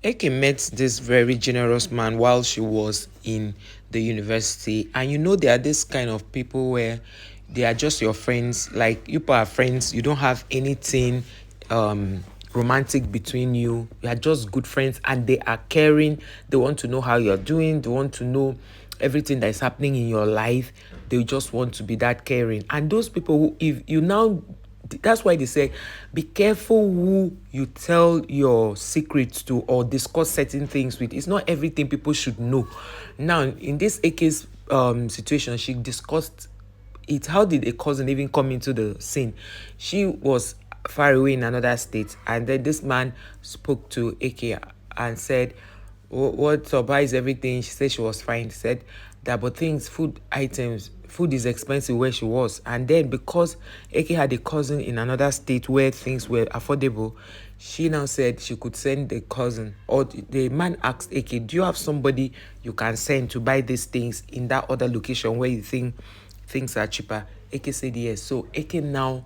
Eke met this very generous man while she was in the university. And they are this kind of people where they are just your friends. Like, you are friends, you don't have anything romantic between you. You are just good friends, and they are caring. They want to know how you're doing, they want to know everything that is happening in your life. They just want to be that caring. And those people who, if you now, that's why they say be careful who you tell your secrets to or discuss certain things with. It's not everything people should know. Now, in this AK's situation, she discussed it. How did a cousin even come into the scene? She was far away in another state, and then this man spoke to AK and said, what's up, how is everything? She said she was fine. She said that, but food is expensive where she was. And then, because AK had a cousin in another state where things were affordable, she now said she could send the cousin, or the man asked AK, do you have somebody you can send to buy these things in that other location where you think things are cheaper? AK said yes. So AK now,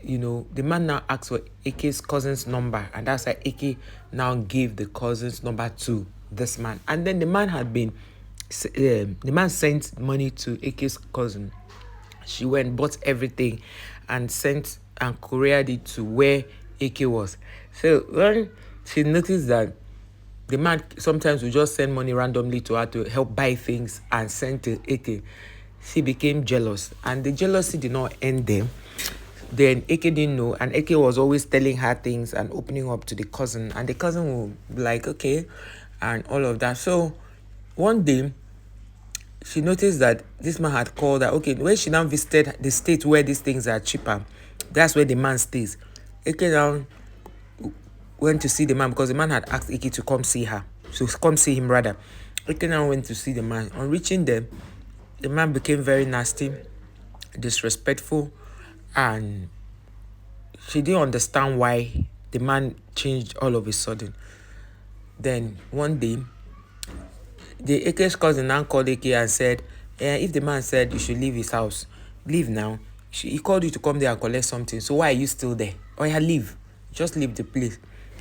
the man now asked for AK's cousin's number, and that's why AK now gave the cousin's number to this man. And then the man sent money to AK's cousin. She went, bought everything, and sent and couriered it to where AK was. So when she noticed that the man sometimes would just send money randomly to her to help buy things and send to AK, she became jealous, and the jealousy did not end there. Then AK didn't know, and AK was always telling her things and opening up to the cousin, and the cousin would be like, okay, and all of that. So one day, she noticed that this man had called her. Okay, when she now visited the state where these things are cheaper, that's where the man stays. AK now went to see the man because the man had asked AK to come see her. So come see him rather. AK now went to see the man. On reaching them, the man became very nasty, disrespectful, and she didn't understand why the man changed all of a sudden. Then one day, the AK's cousin now called AK and said, if the man said you should leave his house, leave now. He called you to come there and collect something. So why are you still there? Or yeah, leave. Just leave the place.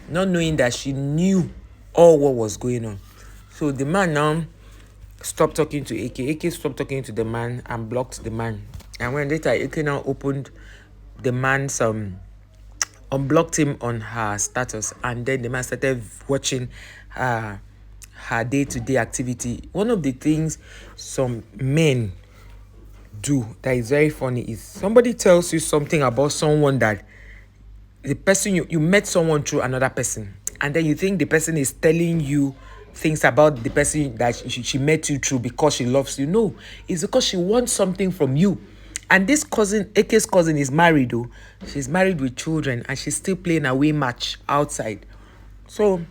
Not knowing that she knew all what was going on. So the man now stopped talking to AK. AK stopped talking to the man and blocked the man. And when later AK now opened the man's unblocked him on her status, and then the man started watching her day-to-day activity. One of the things some men do that is very funny is somebody tells you something about someone that the person you met someone through another person, and then you think the person is telling you things about the person that she met you through because she loves you. No, it's because she wants something from you. And this cousin, AK's cousin, is married though. She's married with children, and she's still playing away match outside. So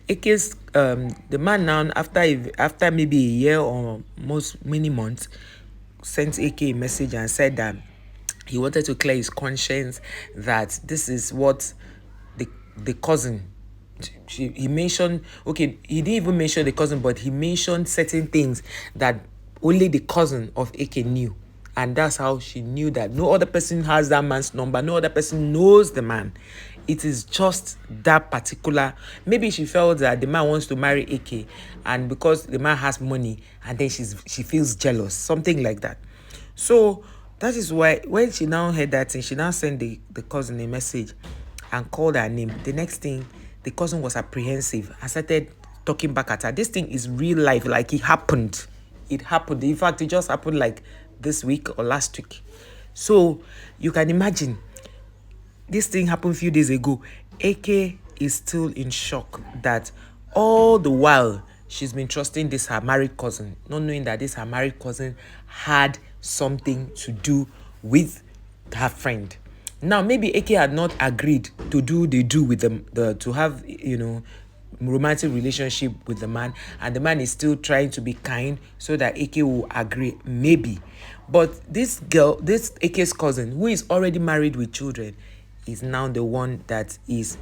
AK's the man now, after maybe a year or many months, sent AK a message and said that he wanted to clear his conscience, that this is what the cousin, he mentioned, okay, he didn't even mention the cousin, but he mentioned certain things that only the cousin of AK knew. And that's how she knew that no other person has that man's number. No other person knows the man. It is just that particular. Maybe she felt that the man wants to marry AK, and because the man has money, and then she feels jealous, something like that. So that is why when she now heard that thing, she now sent the cousin a message and called her name. The next thing, the cousin was apprehensive and started talking back at her. This thing is real life, like it happened. It happened. In fact, it just happened like this week or last week. So you can imagine, this thing happened a few days ago. AK is still in shock that all the while she's been trusting this her married cousin, not knowing that this her married cousin had something to do with her friend. Now, maybe AK had not agreed to do with the to have, romantic relationship with the man, and the man is still trying to be kind so that AK will agree, maybe. But this AK's cousin, who is already married with children, is now the one that is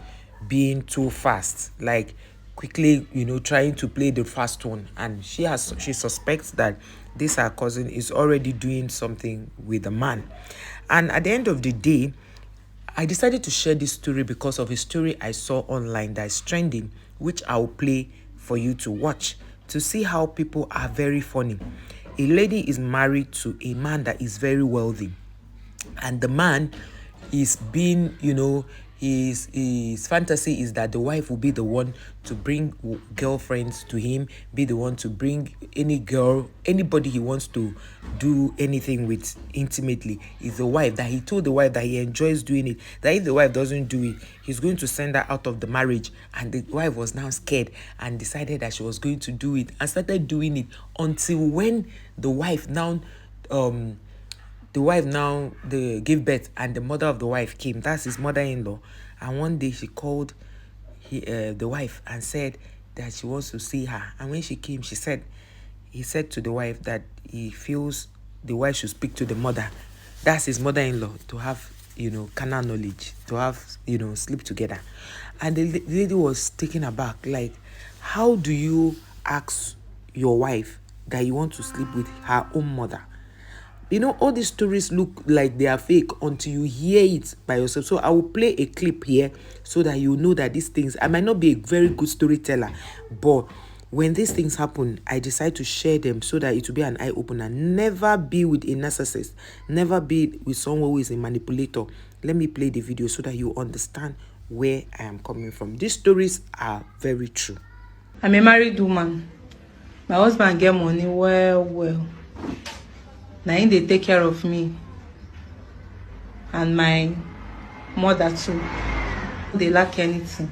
being too fast, like quickly, trying to play the fast one. And she suspects that this her cousin is already doing something with the man. And at the end of the day, I decided to share this story because of a story I saw online that is trending, which I will play for you to watch to see how people are very funny. A lady is married to a man that is very wealthy, and the man is being, his fantasy is that the wife will be the one to bring girlfriends to him, be the one to bring anybody he wants to do anything with intimately is the wife. That he told the wife that he enjoys doing it, that if the wife doesn't do it, he's going to send her out of the marriage. And the wife was now scared and decided that she was going to do it and started doing it until when the wife now they gave birth, and the mother of the wife came. That's his mother-in-law. And one day she called the wife and said that she wants to see her. And when she came, he said to the wife that he feels the wife should speak to the mother. That's his mother-in-law, to have carnal knowledge, to have sleep together. And the lady was taken aback, like, how do you ask your wife that you want to sleep with her own mother? All these stories look like they are fake until you hear it by yourself. So I will play a clip here so that you know that these things, I might not be a very good storyteller, but when these things happen, I decide to share them so that it will be an eye-opener. Never be with a narcissist. Never be with someone who is a manipulator. Let me play the video so that you understand where I am coming from. These stories are very true. I'm a married woman. My husband get money well. Now they take care of me and my mother too. They lack anything.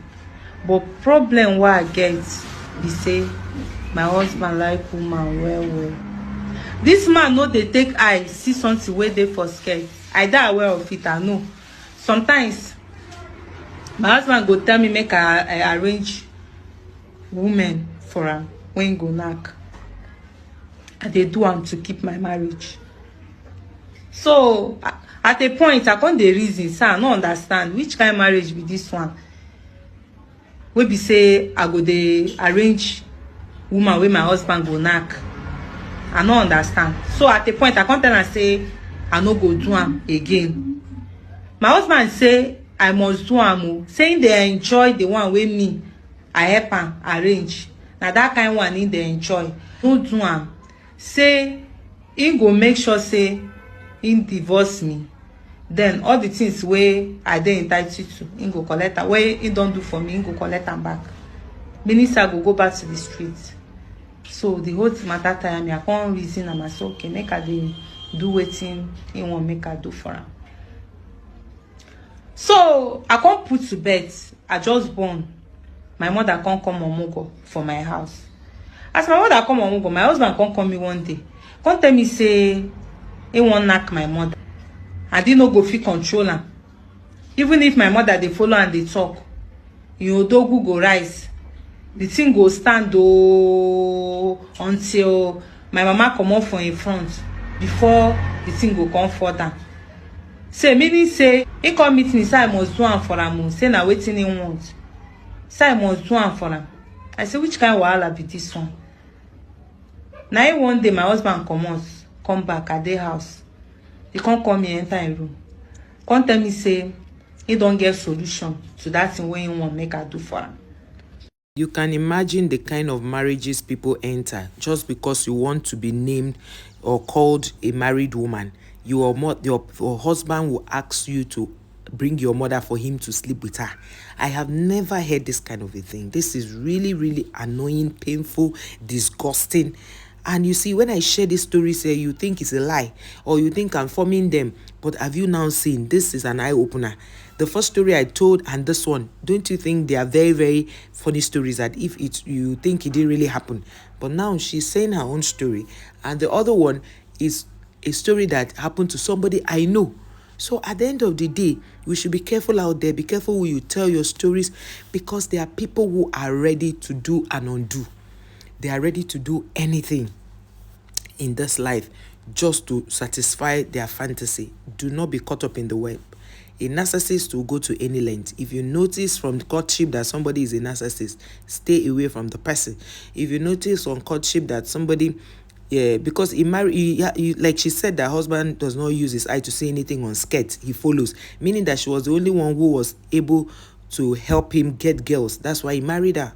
But problem what I get be say my husband like woman well. This man know they take eye see something where they for scared. I die aware of it, I know. Sometimes my husband go tell me make I arrange women for him when go knock. And they do am to keep my marriage. So at a point I can't the reason, so I don't understand which kind of marriage be this one. We be say I go dey arrange woman where my husband go knock. I don't understand. So at a point I can't tell and say I no go do am again. My husband say I must do am, saying they enjoy the one with me. I help am arrange. Now that kind of one in they enjoy. Don't do am. Say he go make sure say he divorce me. Then all the things where I dey entitled to, he go collect am. Where he don't do for me, he go collect am back. Minister go back to the streets. So the whole matter time, I can't reason am as okay, make I dey do wetin he want make I do for him. So I can't put to bed. I just born. My mother can't come on Mugo for my house. As my mother come on Mugo, my husband can't call me one day. Can't tell me say he won't knock my mother. I didn't know go fit control her. Even if my mother they follow and they talk, dogu go rise. The thing go stand until my mama come off from in front before the thing go come further. Say meaning say he come meet me, say I must do am for him. Say na waiting he want. Say I must do am for him. I say which kind of wahala be this one? Now one day my husband come back at the house. He can't call me enter a room. Can't tell me say he don't get solution to that thing when he want make I do for him. You can imagine the kind of marriages people enter just because you want to be named or called a married woman. Your husband will ask you to bring your mother for him to sleep with her. I have never heard this kind of a thing. This is really, really annoying, painful, disgusting. And you see, when I share these stories here, you think it's a lie or you think I'm forming them. But have you now seen? This is an eye-opener. The first story I told and this one, don't you think they are very, very funny stories that if you think it didn't really happen? But now she's saying her own story. And the other one is a story that happened to somebody I know. So at the end of the day, we should be careful out there. Be careful who you tell your stories, because there are people who are ready to do and undo. They are ready to do anything in this life just to satisfy their fantasy. Do not be caught up in the web. A narcissist will go to any length. If you notice from courtship that somebody is a narcissist, stay away from the person. If you notice on courtship that somebody Yeah, because he married, like she said, that husband does not use his eye to see anything on skirt. He follows, meaning that she was the only one who was able to help him get girls. That's why he married her.